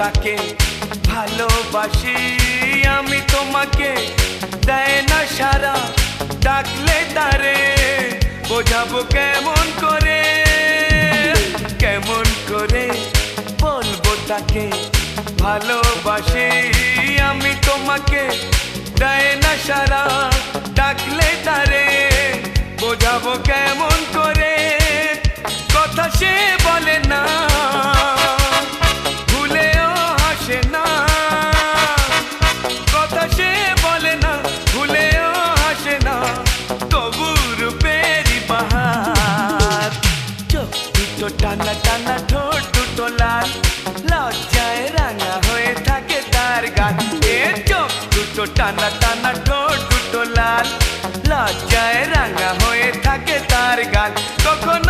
তাকে ভালোবাসি আমি তোমাকে দেয় না সারা ডাকলে তারে বোঝাবো কেমন করে বলবো তাকে ভালোবাসি আমি তোমাকে দেয় না সারা ডাকলে তারে বোঝাবো কেমন করে কথা সে বলে না ভুলেও হাসে না কথা সে বলে না ভুলেও হাসে না তবু রূপেরই বাহার চোখ দুটো টানা টানা ঠোঁট দুটো লাল লজ্জায় রাঙা হয়ে থাকে তার গাল চোখ দুটো টানা টানা ঠোঁট দুটো লাল লজ্জায় রাঙা হয়ে থাকে তার গাল